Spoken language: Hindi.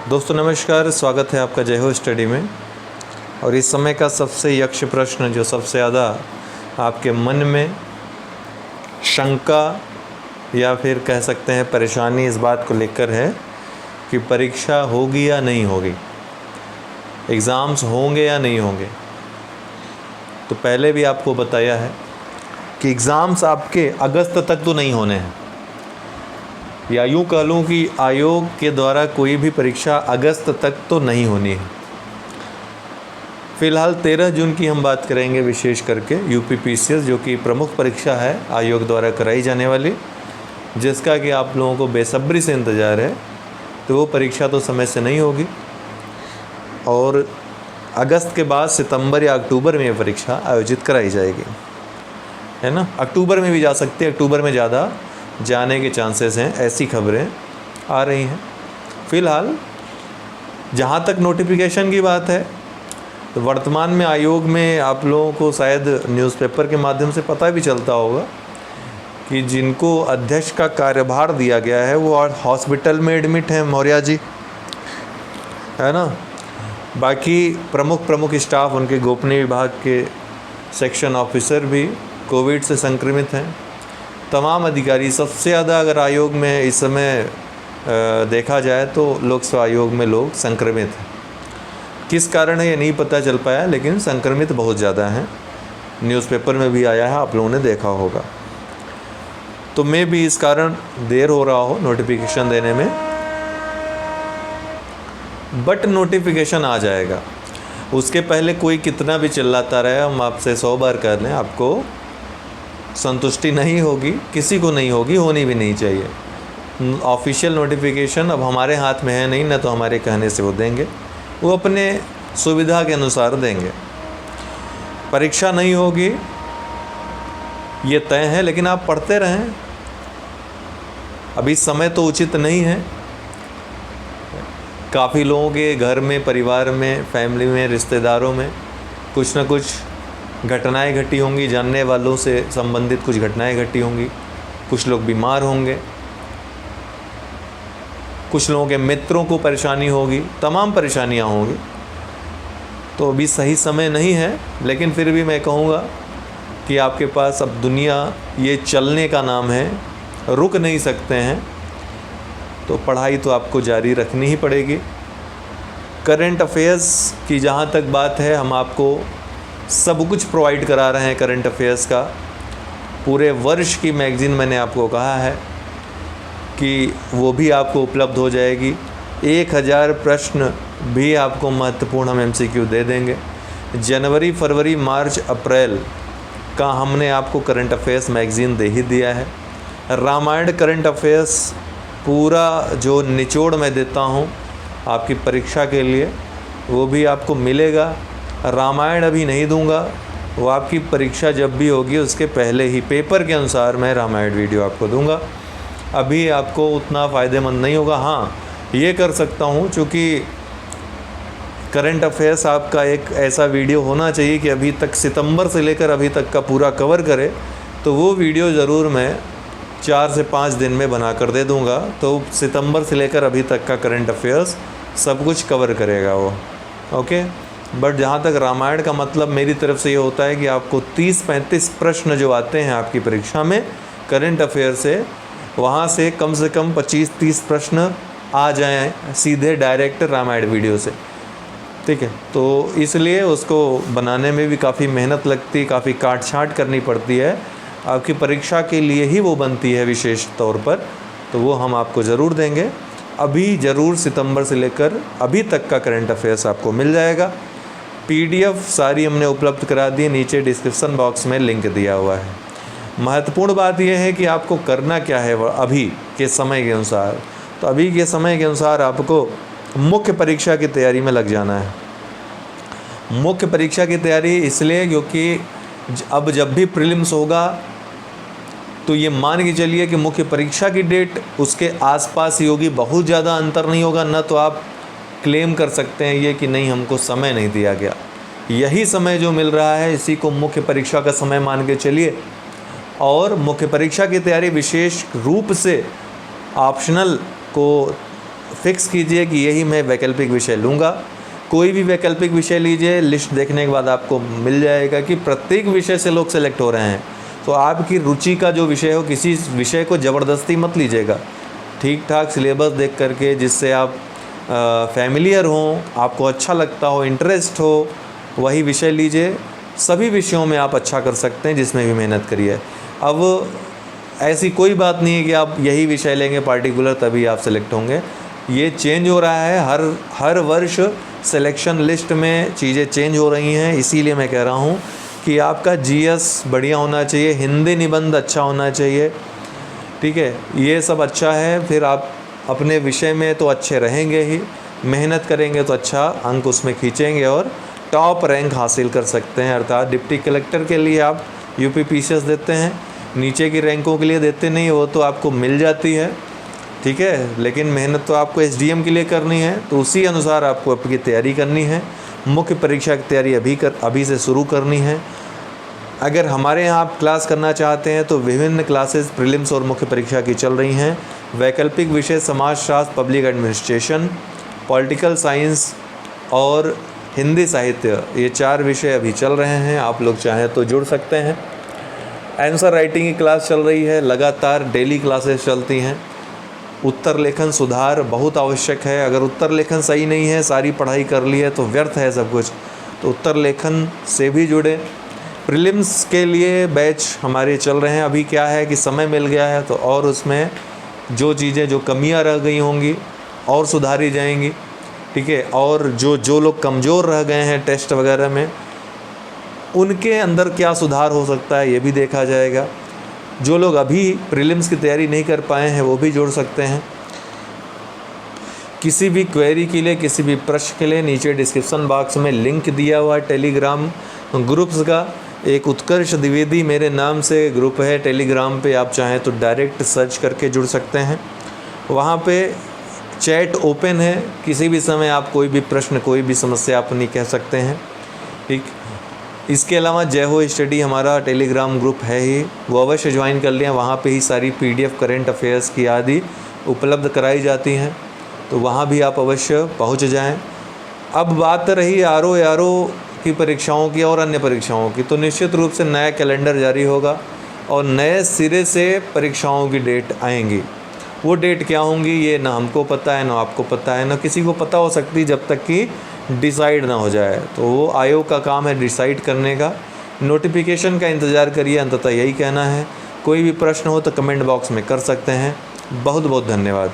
दोस्तों नमस्कार, स्वागत है आपका जय हो स्टडी में। और इस समय का सबसे यक्ष प्रश्न जो सबसे ज़्यादा आपके मन में शंका या फिर कह सकते हैं परेशानी इस बात को लेकर है कि परीक्षा होगी या नहीं होगी, एग्ज़ाम्स होंगे या नहीं होंगे। तो पहले भी आपको बताया है कि एग्ज़ाम्स आपके अगस्त तक तो नहीं होने हैं, या यूँ कह लूँ कि आयोग के द्वारा कोई भी परीक्षा अगस्त तक तो नहीं होनी है। फ़िलहाल 13 जून की हम बात करेंगे, विशेष करके यूपीपीसीएस जो कि प्रमुख परीक्षा है आयोग द्वारा कराई जाने वाली, जिसका कि आप लोगों को बेसब्री से इंतज़ार है। तो वो परीक्षा तो समय से नहीं होगी और अगस्त के बाद सितंबर या अक्टूबर में ये परीक्षा आयोजित कराई जाएगी, है ना। अक्टूबर में भी जा सकती है, अक्टूबर में ज़्यादा जाने के चांसेस हैं, ऐसी खबरें आ रही हैं। फ़िलहाल जहाँ तक नोटिफिकेशन की बात है, तो वर्तमान में आयोग में आप लोगों को शायद न्यूज़पेपर के माध्यम से पता भी चलता होगा कि जिनको अध्यक्ष का कार्यभार दिया गया है वो हॉस्पिटल में एडमिट हैं, मौर्या जी, है ना। बाकी प्रमुख स्टाफ, उनके गोपनीय विभाग के सेक्शन ऑफिसर भी कोविड से संक्रमित हैं। तमाम अधिकारी, सबसे ज़्यादा अगर आयोग में इस समय देखा जाए तो लोक सेवा आयोग में लोग संक्रमित हैं। किस कारण है ये नहीं पता चल पाया, लेकिन संक्रमित बहुत ज़्यादा हैं। न्यूज़पेपर में भी आया है, आप लोगों ने देखा होगा। तो मैं भी इस कारण देर हो रहा हो नोटिफिकेशन देने में, बट नोटिफिकेशन आ जाएगा। उसके पहले कोई कितना भी चिल्लाता रहे, हम आपसे 100 बार कह लें, आपको संतुष्टि नहीं होगी, किसी को नहीं होगी, होनी भी नहीं चाहिए। ऑफिशियल नोटिफिकेशन अब हमारे हाथ में है नहीं, ना तो हमारे कहने से वो देंगे, वो अपने सुविधा के अनुसार देंगे। परीक्षा नहीं होगी ये तय है, लेकिन आप पढ़ते रहें। अभी समय तो उचित नहीं है। काफ़ी लोगों के घर में, परिवार में, फैमिली में, रिश्तेदारों में कुछ ना कुछ घटनाएं घटी होंगी, जानने वालों से संबंधित कुछ घटनाएं घटी होंगी। कुछ लोग बीमार होंगे, कुछ लोगों के मित्रों को परेशानी होगी, तमाम परेशानियां होंगी। तो अभी सही समय नहीं है, लेकिन फिर भी मैं कहूँगा कि आपके पास अब दुनिया ये चलने का नाम है, रुक नहीं सकते हैं। तो पढ़ाई तो आपको जारी रखनी ही पड़ेगी। करंट अफेयर्स की जहाँ तक बात है, हम आपको सब कुछ प्रोवाइड करा रहे हैं। करंट अफेयर्स का पूरे वर्ष की मैगज़ीन मैंने आपको कहा है कि वो भी आपको उपलब्ध हो जाएगी। 1000 प्रश्न भी आपको महत्वपूर्ण हम MCQ दे देंगे। जनवरी, फरवरी, मार्च, अप्रैल का हमने आपको करंट अफेयर्स मैगज़ीन दे ही दिया है। रामायण करंट अफेयर्स पूरा जो निचोड़ मैं देता हूँ आपकी परीक्षा के लिए, वो भी आपको मिलेगा। रामायण अभी नहीं दूंगा, वो आपकी परीक्षा जब भी होगी उसके पहले ही पेपर के अनुसार मैं रामायण वीडियो आपको दूंगा। अभी आपको उतना फ़ायदेमंद नहीं होगा। हाँ, ये कर सकता हूँ, चूँकि करंट अफेयर्स आपका एक ऐसा वीडियो होना चाहिए कि अभी तक सितंबर से लेकर अभी तक का पूरा कवर करे। तो वो वीडियो ज़रूर मैं 4 से 5 दिन में बना कर दे दूँगा। तो सितंबर से लेकर अभी तक का करंट अफेयर्स सब कुछ कवर करेगा वो, ओके। बट जहाँ तक रामायण का मतलब मेरी तरफ से ये होता है कि आपको 30-35 प्रश्न जो आते हैं आपकी परीक्षा में करंट अफेयर से, वहाँ से कम 25-30 प्रश्न आ जाएं सीधे डायरेक्ट रामायण वीडियो से, ठीक है। तो इसलिए उसको बनाने में भी काफ़ी मेहनत लगती है, काफ़ी काट छाँट करनी पड़ती है। आपकी परीक्षा के लिए ही वो बनती है विशेष तौर पर। तो वो हम आपको ज़रूर देंगे। अभी ज़रूर सितंबर से लेकर अभी तक का करंट अफेयर्स आपको मिल जाएगा। PDF सारी हमने उपलब्ध करा दी, नीचे डिस्क्रिप्शन बॉक्स में लिंक दिया हुआ है। महत्वपूर्ण बात यह है कि आपको करना क्या है अभी के समय के अनुसार। तो अभी के समय के अनुसार आपको मुख्य परीक्षा की तैयारी में लग जाना है। मुख्य परीक्षा की तैयारी इसलिए क्योंकि अब जब भी प्रीलिम्स होगा तो ये मान के चलिए कि मुख्य परीक्षा की डेट उसके आसपास ही होगी, बहुत ज़्यादा अंतर नहीं होगा। न तो आप क्लेम कर सकते हैं ये कि नहीं हमको समय नहीं दिया गया। यही समय जो मिल रहा है इसी को मुख्य परीक्षा का समय मान के चलिए। और मुख्य परीक्षा की तैयारी विशेष रूप से ऑप्शनल को फिक्स कीजिए कि यही मैं वैकल्पिक विषय लूँगा। कोई भी वैकल्पिक विषय लीजिए, लिस्ट देखने के बाद आपको मिल जाएगा कि प्रत्येक विषय से लोग सेलेक्ट हो रहे हैं। तो आपकी रुचि का जो विषय हो, किसी विषय को ज़बरदस्ती मत लीजिएगा। ठीक ठाक सिलेबस देख करके, जिससे आप फैमिलियर हों, आपको अच्छा लगता हो, इंटरेस्ट हो, वही विषय लीजिए। सभी विषयों में आप अच्छा कर सकते हैं, जिसमें भी मेहनत करिए। अब ऐसी कोई बात नहीं है कि आप यही विषय लेंगे पार्टिकुलर तभी आप सेलेक्ट होंगे। ये चेंज हो रहा है, हर वर्ष सिलेक्शन लिस्ट में चीज़ें चेंज हो रही हैं। इसीलिए मैं कह रहा हूँ कि आपका जीएस बढ़िया होना चाहिए, हिंदी निबंध अच्छा होना चाहिए, ठीक है। ये सब अच्छा है, फिर आप अपने विषय में तो अच्छे रहेंगे ही, मेहनत करेंगे तो अच्छा अंक उसमें खींचेंगे और टॉप रैंक हासिल कर सकते हैं। अर्थात डिप्टी कलेक्टर के लिए आप यूपीपीसीएस देते हैं, नीचे की रैंकों के लिए देते नहीं, वो तो आपको मिल जाती है, ठीक है। लेकिन मेहनत तो आपको एसडीएम के लिए करनी है, तो उसी अनुसार आपको आपकी तैयारी करनी है। मुख्य परीक्षा की तैयारी अभी से शुरू करनी है। अगर हमारे यहाँ आप क्लास करना चाहते हैं तो विभिन्न क्लासेस प्रीलिम्स और मुख्य परीक्षा की चल रही हैं। वैकल्पिक विषय समाजशास्त्र, पब्लिक एडमिनिस्ट्रेशन, पॉलिटिकल साइंस और हिंदी साहित्य, ये 4 विषय अभी चल रहे हैं। आप लोग चाहें तो जुड़ सकते हैं। आंसर राइटिंग की क्लास चल रही है, लगातार डेली क्लासेस चलती हैं। उत्तर लेखन सुधार बहुत आवश्यक है। अगर उत्तर लेखन सही नहीं है, सारी पढ़ाई कर ली है तो व्यर्थ है सब कुछ। तो उत्तर लेखन से भी जुड़े। प्रीलिम्स के लिए बैच हमारे चल रहे हैं। अभी क्या है कि समय मिल गया है तो और उसमें जो चीज़ें, जो कमियां रह गई होंगी और सुधारी जाएंगी, ठीक है। और जो लोग कमज़ोर रह गए हैं टेस्ट वगैरह में, उनके अंदर क्या सुधार हो सकता है ये भी देखा जाएगा। जो लोग अभी प्रीलिम्स की तैयारी नहीं कर पाए हैं वो भी जुड़ सकते हैं। किसी भी क्वेरी के लिए, किसी भी प्रश्न के लिए नीचे डिस्क्रिप्शन बॉक्स में लिंक दिया हुआ है टेलीग्राम ग्रुप्स का। एक उत्कर्ष द्विवेदी मेरे नाम से ग्रुप है टेलीग्राम पे, आप चाहें तो डायरेक्ट सर्च करके जुड़ सकते हैं। वहाँ पे चैट ओपन है, किसी भी समय आप कोई भी प्रश्न, कोई भी समस्या अपनी कह सकते हैं, ठीक। इसके अलावा जय हो स्टडी हमारा टेलीग्राम ग्रुप है ही, वो अवश्य ज्वाइन कर लें। वहाँ पे ही सारी पीडीएफ करंट अफेयर्स की आदि उपलब्ध कराई जाती हैं, तो वहाँ भी आप अवश्य पहुँच जाएं। अब बात रही आरओ की परीक्षाओं की और अन्य परीक्षाओं की, तो निश्चित रूप से नया कैलेंडर जारी होगा और नए सिरे से परीक्षाओं की डेट आएंगी। वो डेट क्या होंगी ये ना हमको पता है, ना आपको पता है, ना किसी को पता हो सकती जब तक कि डिसाइड ना हो जाए। तो वो आयोग का काम है डिसाइड करने का। नोटिफिकेशन का इंतज़ार करिए, अंततः यही कहना है। कोई भी प्रश्न हो तो कमेंट बॉक्स में कर सकते हैं। बहुत बहुत धन्यवाद।